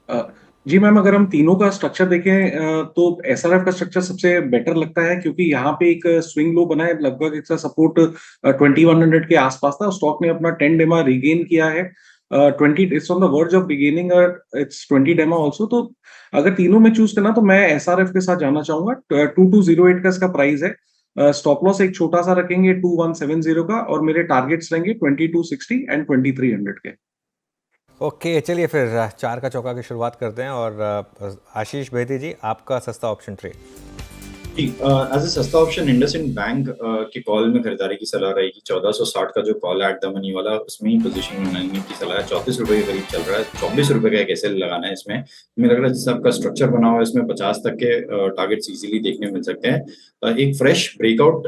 अ, जी ma'am, अगर हम तीनों का स्ट्रक्चर देखें तो एसआरएफ का स्ट्रक्चर सबसे बेटर लगता है, क्योंकि यहाँ पे एक स्विंग लो बना है, लगभग इसका सपोर्ट 2100 के आसपास था। स्टॉक ने अपना 10 डेमा रिगेन किया है। 20 it's on the verge of regaining it's 20 डेमा ऑल्सो। तो अगर तीनों में चूज करना तो मैं एसआरएफ के साथ जाना चाहूंगा। 2208 का इसका प्राइस है। स्टॉप लॉस एक छोटा सा रखेंगे 2170 का, और मेरे टारगेट्स रहेंगे 2260 एंड 2300 के। ओके, चलिए फिर चार का चौका की शुरुआत करते हैं। और आशीष बेदी जी, आपका सस्ता ऑप्शन ट्रेड। एज ए सस्ता ऑप्शन इंडसइंड बैंक की कॉल में खरीदारी की सलाह रहेगी। 1460 का जो कॉल है एट द मनी वाला, उसमें ही पोजीशन बनाने की सलाह है। 34 रुपए के करीब चल रहा है। 24 रुपए का एक एसएल लगाना है इसमें। मुझे लग रहा है जिस आपका स्ट्रक्चर बना हुआ है इसमें 50 तक के टारगेट्स इजीली देखने मिल सकते हैं। एक फ्रेश ब्रेकआउट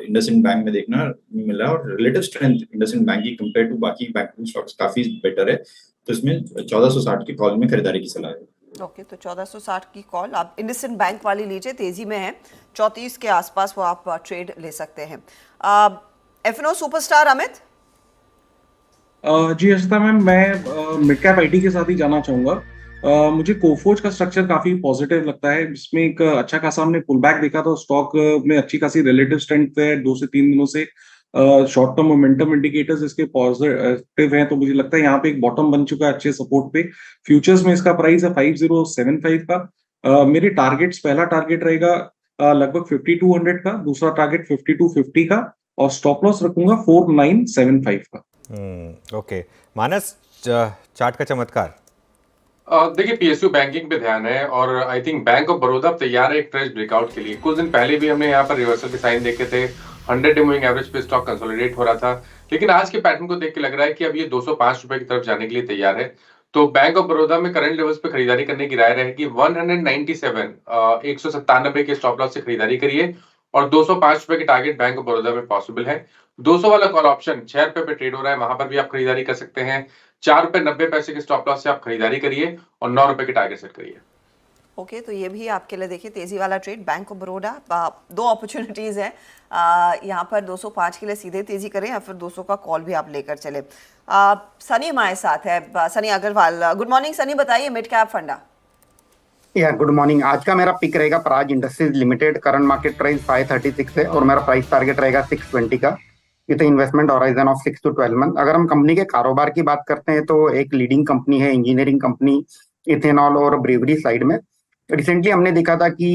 इंडसइंड बैंक में देखना मिल रहा है, और रिलेटिव स्ट्रेंथ इंडसइंड बैंक की कंपेयर टू बाकी बैंकिंग स्टॉक्स काफी बेटर है। तो इसमें 1460 की कॉल में खरीदारी की सलाह है। ओके, तो 1460 की कॉल आप इंडसइंड बैंक वाली लीजिए, तेजी में है 34 के आसपास, वो आप ट्रेड ले सकते हैं। FNO superstar Amit. Ji Harshita ma'am, मैं मिड कैप आईटी के साथ ही जाना चाहूंगा। मुझे कोफोज का स्ट्रक्चर काफी पॉजिटिव लगता है। इसमें एक अच्छा खासा हमने पुल बैक देखा था स्टॉक में, अच्छी खासी रिलेटिव स्ट्रेंथ है 2 से 3 दिनों से। शॉर्ट टर्म मोमेंटम इंडिकेटर्स इसके पॉजिटिव हैं, तो मुझे लगता है यहाँ पे एक बॉटम बन चुका है अच्छे सपोर्ट पे। फ्यूचर्स में इसका प्राइस है 5075 का। मेरे टारगेट्स, पहला टारगेट रहेगा लगभग 5200 का, दूसरा टारगेट 5250 का, और स्टॉप लॉस रखूंगा 4975 का। ओके, मानस, चार्ट का चमत्कार। देखिए, पीएसयू बैंकिंग पे ध्यान है, और I think bank of Baroda तैयार है एक फ्रेश ब्रेकआउट के लिए। कुछ दिन पहले भी हमने यहाँ पर रिवर्सल के साइन देखे थे। 100 डे मूविंग एवरेज पे स्टॉक कंसोलिडेट हो रहा था, लेकिन आज के पैटर्न को देख के लग रहा है कि अब ये 205 रुपए की तरफ जाने के लिए तैयार है। तो बैंक ऑफ बड़ौदा में करंट लेवल्स पे खरीदारी करने की राय रहेगी। 197 197 के स्टॉप लॉस से खरीदारी करिए, और 205 रुपए के टारगेट बैंक ऑफ बड़ौदा में पॉसिबल है। 200 वाला कॉल ऑप्शन 6 रुपए पे ट्रेड हो रहा है, वहां पर भी आप खरीदारी कर सकते हैं। 4 रुपए 90 पैसे के स्टॉप लॉस से आप खरीदारी करिए, और 9 रुपए के टारगेट सेट करिए। ओके, तो ये भी आपके लिए देखिए तेजी वाला ट्रेड बैंक ऑफ बड़ौदा। दो अपॉर्चुनिटीज हैं यहाँ पर। 205 के लिए सीधे तेजी करें, या फिर 200 का कॉल भी आप लेकर चले। सनी हमारे साथ है, सनी अग्रवाल। गुड मॉर्निंग सनी, बताइए मिड कैप फंडा। Good morning. आज का मेरा पिक रहेगा Praj industries limited. Current market price 536 है, और मेरा प्राइस टारगेट रहेगा 620 का, with investment horizon of 6 to 12 month. अगर हम कंपनी के कारोबार की बात करते हैं तो एक लीडिंग कंपनी है, इंजीनियरिंग कंपनी, इथेनॉल और ब्रेवरी साइड में। रिसेंटली हमने देखा था कि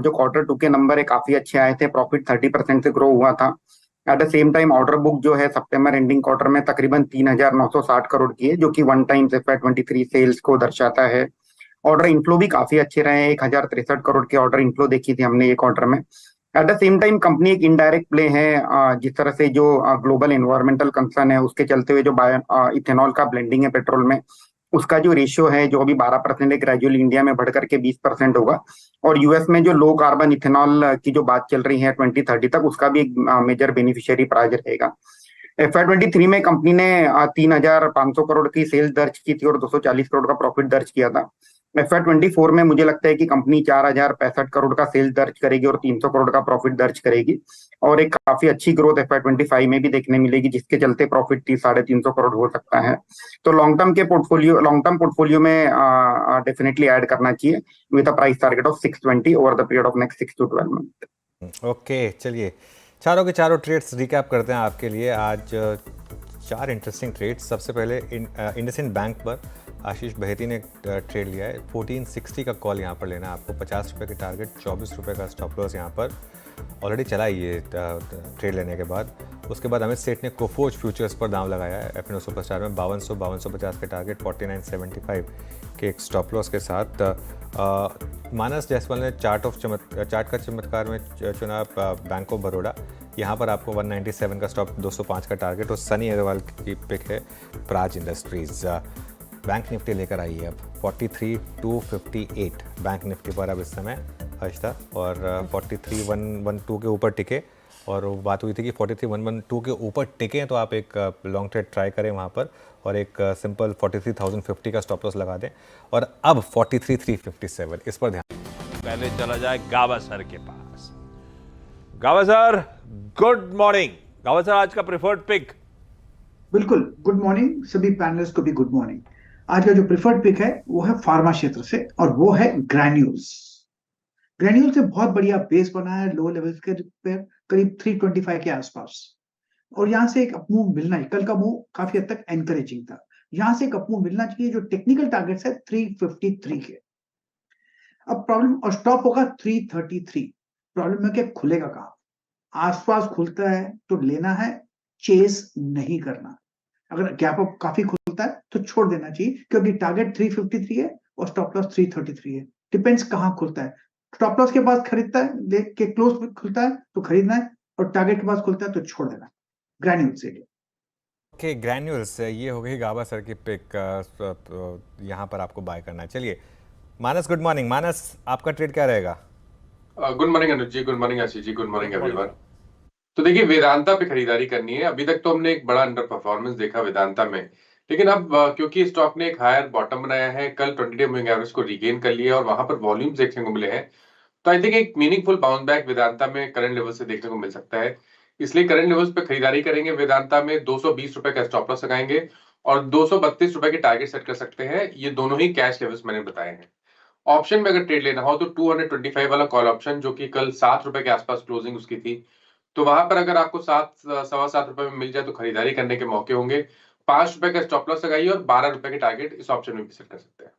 जो Q2 के नंबर है काफी अच्छे आए थे, प्रॉफिट 30% से ग्रो हुआ था। At the same time order book जो है सितंबर एंडिंग क्वार्टर में तकरीबन 3960 करोड़ की है, जो कि 1 टाइम्स FY23 सेल्स को दर्शाता है। ऑर्डर इनफ्लो भी काफी अच्छे रहे हैं, 1063 करोड़ के ऑर्डर इनफ्लो देखी थी हमने ये क्वार्टर में। At the same time company एक इनडायरेक्ट प्ले है, जिस तरह से जो ग्लोबल एनवायरमेंटल कंसर्न है उसके चलते हुए जो इथेनॉल का ब्लेंडिंग है पेट्रोल में, उसका जो रेशियो है जो अभी 12% है, ग्रेजुअली इंडिया में बढ़ करके 20% होगा। और यूएस में जो लो कार्बन इथेनॉल की जो बात चल रही है 2030 तक, उसका भी एक मेजर बेनिफिशियरी प्राइज रहेगा। FY23 में कंपनी ने 3500 करोड़ की सेल्स दर्ज की थी और 240 करोड़ का प्रॉफिट दर्ज किया था। FY24 में मुझे लगता है कि कंपनी 4065 करोड़ का सेल्स दर्ज करेगी और 300 करोड़ का प्रॉफिट दर्ज करेगी, और एक काफी अच्छी ग्रोथ FY25 में भी देखने मिलेगी, जिसके चलते प्रॉफिट 350 करोड़ हो सकता है। तो लॉन्ग टर्म पोर्टफोलियो में डेफिनेटली ऐड करना चाहिए, with a price target of 620 over the period of next 6 to 12 month. Okay, चलिए चारों के चारों ट्रेड्स रिकैप करते हैं आपके लिए। आज 4 इंटरेस्टिंग ट्रेड्स। सबसे पहले इंडसइंड बैंक पर आशीष बहेती ने ट्रेड लिया है। 1460 का कॉल यहाँ पर लेना है आपको, 50 रुपये के टारगेट, 24 रुपये का स्टॉप लॉस यहाँ पर ऑलरेडी चला है ये ट्रेड लेने के बाद। उसके बाद अमित सेठ ने कोफोज फ्यूचर्स पर दाम लगाया है एफएनओ सुपरस्टार में, 5250 के टारगेट, 4975 के एक स्टॉप लॉस के साथ। मानस जायसवाल ने चार्ट का चमत्कार में चुना बैंक ऑफ बड़ौदा। यहाँ पर आपको 197 का स्टॉप, 205 का टारगेट। और सनी अग्रवाल की पिक है प्राज इंडस्ट्रीज। बैंक निफ्टी लेकर आई है अब 43,258 बैंक निफ्टी पर अब इस समय हर्षिता, और 43,112 के ऊपर टिके। और बात हुई थी कि 43,112 के ऊपर टिके तो आप एक लॉन्ग ट्रेड ट्राई करें वहाँ पर, और एक सिंपल 43,050 का स्टॉप लॉस लगा दें। और अब 43,357, इस पर ध्यान। पहले चला जाए गावा सर के पास। गावा सर, गुड मॉर्निंग। गावा सर, आज का प्रेफर्ड पिक। बिल्कुल, गुड मॉर्निंग सभी पैनलिस्ट को भी गुड मॉर्निंग। आज का जो प्रिफर्ड पिक है वो है फार्मा क्षेत्र से, और वो है ग्रैन्यूल्स। ग्रैन्यूल से बहुत बढ़िया बेस बना है लो लेवल्स के पे, करीब 325 के आसपास, और यहाँ से एक अपमूव मिलना है। कल का मूव काफी हद तक एनकरेजिंग था, यहाँ से एक अपमूव मिलना चाहिए। जो टेक्निकल टारगेट्स है 353 के। अब प्रॉब्लम, और स्टॉप होगा 333। प्रॉब्लम है कि खुलेगा कहाँ, आसपास खुलता है तो लेना है, चेस नहीं करना। अगर गैप अप काफी खुलता है तो छोड़ देना चाहिए, क्योंकि टारगेट 353 है और स्टॉप लॉस 333 है। डिपेंड्स कहाँ खुलता है। स्टॉप लॉस के पास खरीदता है, के क्लोज पे खुलता है तो खरीदना है, और टारगेट के पास खुलता है तो छोड़ देना है। ग्रैन्यूल से ओके, ग्रैन्यूल्स, ये हो गई गाबा सर की पिक। यहाँ पर आपको बाय करना है। चलिए मानस, गुड मॉर्निंग। मानस, आपका ट्रेड क्या रहेगा? गुड मॉर्निंग अनुज जी, good morning Ashish ji, good morning everyone. तो देखिए, वेदांता पे खरीदारी करनी है। अभी तक तो हमने एक बड़ा अंडर परफॉर्मेंस देखा वेदांता में, लेकिन अब क्योंकि स्टॉक ने एक हायर बॉटम बनाया है, कल 20 डे मूविंग एवरेज को रीगेन कर लिया और वहां पर वॉल्यूम्स देखने को मिले हैं, तो आई थिंक एक मीनिंगफुल बाउंस बैक वेदांता में करंट लेवल से देखने को मिल सकता है। इसलिए करंट लेवल्स पे खरीदारी करेंगे। वेदांता में 220 रुपए का स्टॉप लॉस लगाएंगे और 232 रुपए के टारगेट सेट कर सकते हैं। ये दोनों ही कैश लेवल्स मैंने बताए हैं। ऑप्शन में अगर ट्रेड लेना हो तो 225 वाला कॉल ऑप्शन, जो कि कल 7 रुपए के आसपास क्लोजिंग उसकी थी, तो वहां पर अगर आपको 7 सवा 7 रुपए में मिल जाए तो खरीदारी करने के मौके होंगे। 5 रुपए का स्टॉप लॉस लगाइए और 12 रुपए के टारगेट इस ऑप्शन में भी सेट कर सकते हैं।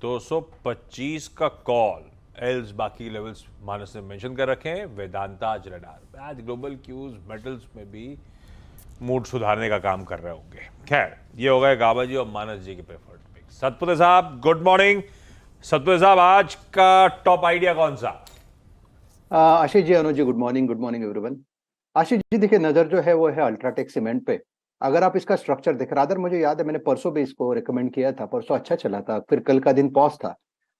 225 का कॉल, एल्स बाकी लेवल्स मानस ने मेंशन कर रखे हैं। वेदांता आज रडार, आज ग्लोबल क्यूज मेटल्स में भी मूड सुधारने का काम कर रहे होंगे। खैर, ये हो गए गाबा जी और मानस जी के प्रेफर्ड पिक। सतपुते साहब, गुड मॉर्निंग। सतपुते साहब, आज का टॉप आइडिया कौन सा? आशीष जी, अनुज जी, good morning everyone. Ashish ji, देखिए नजर जो है वो है अल्ट्राटेक सीमेंट पे। अगर आप इसका स्ट्रक्चर देख, रादर मुझे याद है मैंने परसों भी इसको रिकमेंड किया था, परसों अच्छा चला था, फिर कल का दिन पॉज था।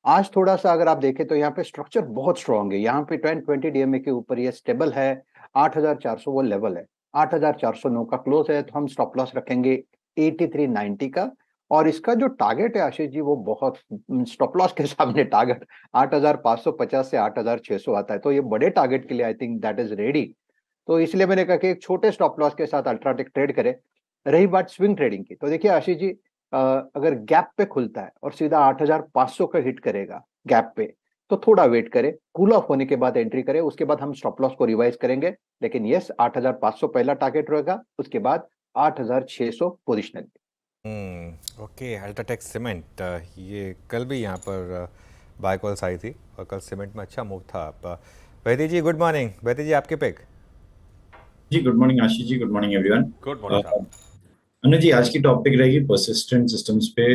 आज थोड़ा सा अगर आप देखें तो यहाँ पे स्ट्रक्चर बहुत स्ट्रांग है। यहाँ पे 10-20 डीएमए के ऊपर ये स्टेबल है। 8,400 वो लेवल है, 8,409 का क्लोज है, तो हम स्टॉप लॉस रखेंगे 8390 का। और इसका जो टारगेट है आशीष जी, वो बहुत, स्टॉप लॉस के सामने टारगेट 8,550 से 8,600 आता है, तो ये बड़े टारगेट के लिए I think that is ready. तो इसलिए मैंने कहा कि एक छोटे स्टॉप लॉस के साथ अल्ट्राटेक ट्रेड करें। रही बात स्विंग ट्रेडिंग की, तो देखिए आशीष जी, अगर गैप पे खुलता है और सीधा 8,500 का हिट करेगा गैप पे, तो थोड़ा वेट करें, कूल ऑफ होने के बाद एंट्री करें, उसके बाद हम स्टॉप लॉस को रिवाइज करेंगे। लेकिन यस, 8,500 पहला टारगेट रहेगा, उसके बाद 8,600 पोजिशनल। ओके, अल्ट्राटेक सीमेंट, ये कल भी यहाँ पर बाय कॉल्स आई थी और कल सीमेंट में अच्छा मूव था। Vaidi ji, good morning. वैदी जी, आपके पिक? जी good morning Ashish ji, good morning everyone. Good morning. Anuj ji, आज की टॉपिक रहेगी परसिस्टेंट सिस्टम्स पे।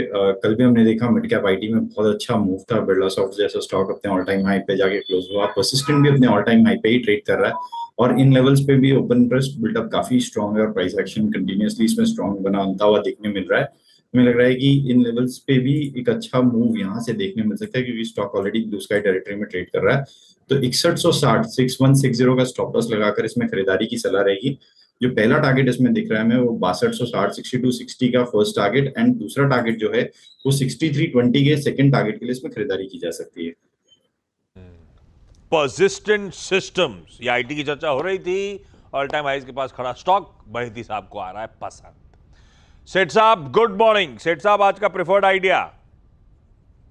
कल भी हमने देखा मिड कैप आईटी में बहुत अच्छा मूव था। बिरला सॉफ्ट जैसा स्टॉक अपने ऑल टाइम हाई पे जाके क्लोज हुआ। परसिस्टेंट भी अपने ऑल टाइम हाई पे ही ट्रेड कर रहा है और इन लेवल्स पे भी ओपन इंटरेस्ट बिल्डअप काफी स्ट्रॉन्ग है और प्राइस एक्शन कंटिन्यूअसली इसमें स्ट्रॉन्ग बनता हुआ देखने मिल रहा है। हमें लग रहा है कि इन लेवल्स पे भी एक अच्छा मूव यहाँ से देखने मिल सकता है, क्योंकि stock already blue sky territory में ट्रेड कर रहा है। तो 6160 6160 का स्टॉप लॉस लगाकर इसमें खरीदारी की सलाह रहेगी। जो पहला टारगेट इसमें दिख रहा है हमें, वो 6260 6260 का फर्स्ट टारगेट, एंड दूसरा टारगेट जो है वो 6320 के सेकंड टारगेट के लिए इसमें खरीदारी की जा सकती है। परसिस्टेंट सिस्टम्स, ये आईटी की चर्चा हो रही थी, ऑल टाइम हाइज के पास खड़ा स्टॉक बहती साहब को आ रहा है पसंद। सेठ साहब, गुड मॉर्निंग। सेठ साहब, आज का प्रेफर्ड आइडिया?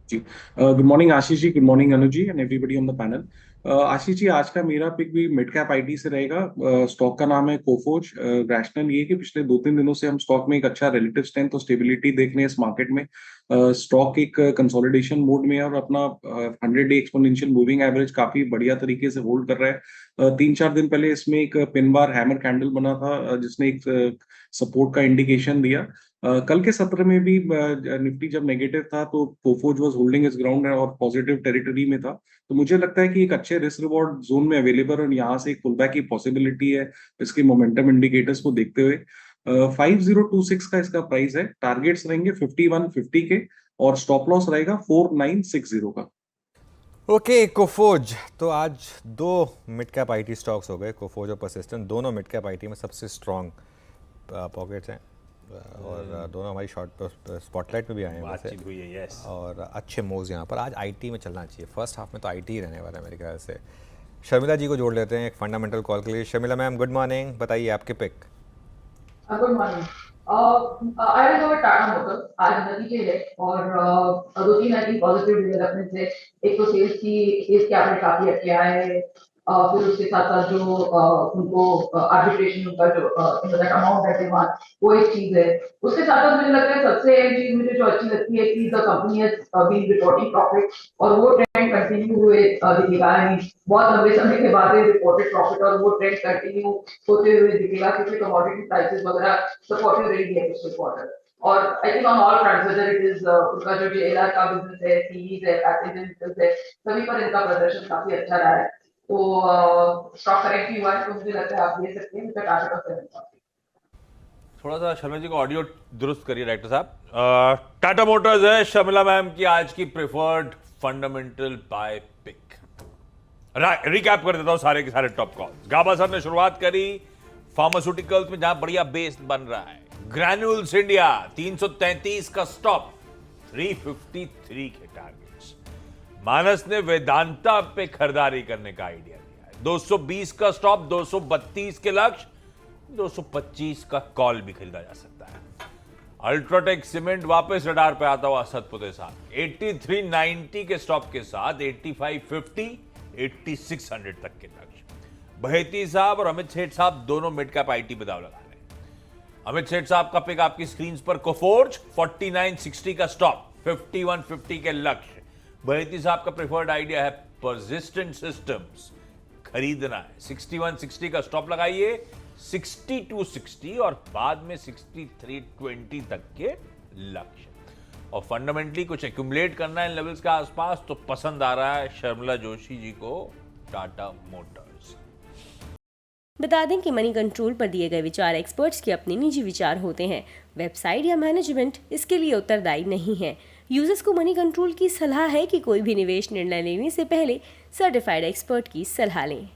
जी good morning Ashish ji, good morning Anuj ji and everybody on the panel. Ashish ji, आज का मेरा पिक भी मिड कैप आईटी से रहेगा। स्टॉक का नाम है कोफोज। रैशनल ये कि पिछले 2-3 दिनों से हम स्टॉक में एक अच्छा रिलेटिव स्ट्रेंथ और स्टेबिलिटी देख रहे हैं इस मार्केट में। स्टॉक एक कंसोलिडेशन मोड में है और अपना 100 डे एक्सपोनेंशियल मूविंग एवरेज काफी बढ़िया तरीके से होल्ड कर रहा है। 3-4 दिन पहले इसमें एक पिन बार हैमर कैंडल बना था, जिसने एक सपोर्ट का इंडिकेशन दिया। कल के सत्र में भी निफ्टी जब नेगेटिव था तो कोफोज वाज होल्डिंग इस ग्राउंड और पॉजिटिव टेरिटरी में था। तो मुझे लगता है कि एक अच्छे रिस्क रिवॉर्ड जोन में अवेलेबल और यहाँ से एक पुलबैक की पॉसिबिलिटी है इसके मोमेंटम इंडिकेटर्स को देखते हुए। 5026 का इसका प्राइस है। टारगेट्स रहेंगे 5150 के और स्टॉप लॉस रहेगा 4960 का। ओके, कोफोज। तो आज 2 मिड कैप आईटी स्टॉक्स हो गए, कोफोज और परसिस्टेंट। दोनों मिड कैप आईटी में सबसे स्ट्रॉन्ग पॉकेट्स हैं और दोनों हमारी शॉर्ट स्पॉटलाइट में भी आए हैं बातचीत हुई है, यस। और अच्छे मूव्स यहाँ पर आज आईटी में चलना चाहिए। फर्स्ट हाफ में तो आईटी ही रहने वाला है मेरे ख्याल से। शर्मिला जी को जोड़ लेते हैं एक फंडामेंटल कॉल के लिए। Sharmila ma'am, good morning. बताइए आपके pick. Good morning. I will go with Tata Motors. आज नतीजे है और दो तीन आई थिंक पॉजिटिव डेवलपमेंट है। एक तो सेल्स के आंकड़े काफी अच्छे आए हैं। फिर उसके साथ साथ जो उनको आर्बिट्रेशन उनका जो अमाउंट है डिमांड, वो एक चीज है। उसके साथ साथ मुझे लगता है सबसे एक चीज मुझे जो अच्छी लगती है कि the company has been reporting profit और वो ट्रेंड कंटिन्यू हुए दिखेगा। बहुत लंबे समय के बाद रिपोर्टेड प्रॉफिट और वो ट्रेंड कंटिन्यू होते हुए दिखेगा क्योंकि कमोडिटी प्राइसेस वगैरह सपोर्टिव रही है पिछले क्वार्टर। और I think on all fronts whether it is उनका जो जेएलआर का बिजनेस है, सीवीज है, पैकेजेस है, सभी पर इनका प्रदर्शन काफी अच्छा रहा है। तो स्टॉक करेक्ट हुआ है तो मुझे लगता है आप ले सकते हैं टाटा का 7। थोड़ा सा शर्मा जी को ऑडियो दुरुस्त करिए डायरेक्टर साहब। टाटा मोटर्स है शर्मिला मैम की आज की preferred fundamental buy pick. Recap कर देता हूं सारे के सारे टॉप कॉल्स। गाबा सर ने शुरुआत करी फार्मास्यूटिकल्स में जहां बढ़िया बेस बन रहा है। ग्रैन्यूल्स इंडिया 333 का स्टॉप, 353 के टारगेट्स। मानस ने वेदांता पे खरीदारी करने का आइडिया दिया है। 220 का स्टॉप, 232 के लक्ष्य, 225 का कॉल भी खरीदा जा सकता है। अल्ट्राटेक सीमेंट वापस रडार पे आता हुआ सतपुते साथ 8390 के स्टॉप के साथ 8550, 8600 तक के लक्ष्य। बहेती साहब और अमित सेठ साहब दोनों मिड कैप आईटी पे दाव लगा रहे हैं। अमित सेठ साहब का पिक आपकी स्क्रीन पर कोफोर्ज 4960 का स्टॉप, 5150 के लक्ष्य। बहेती साहब का प्रेफर्ड आइडिया है परसिस्टेंट सिस्टम्स, खरीदना है। 6160 का स्टॉप लगाइए, 6260 और बाद में 6320 तक के लक्ष्य। और फंडामेंटली कुछ एक्यूमुलेट करना है इन लेवल्स के आसपास तो पसंद आ रहा है शर्मिला जोशी जी को टाटा मोटर्स। बता दें कि मनी कंट्रोल पर दिए गए विचार एक्सपर्ट्स के अपने निजी विचार होते हैं। वेबसाइट या मैनेजमेंट इसके लिए उत्तरदायी नहीं है। यूजर्स को मनी कंट्रोल की सलाह है कि कोई भी निवेश निर्णय लेने से पहले सर्टिफाइड एक्सपर्ट की सलाह लें।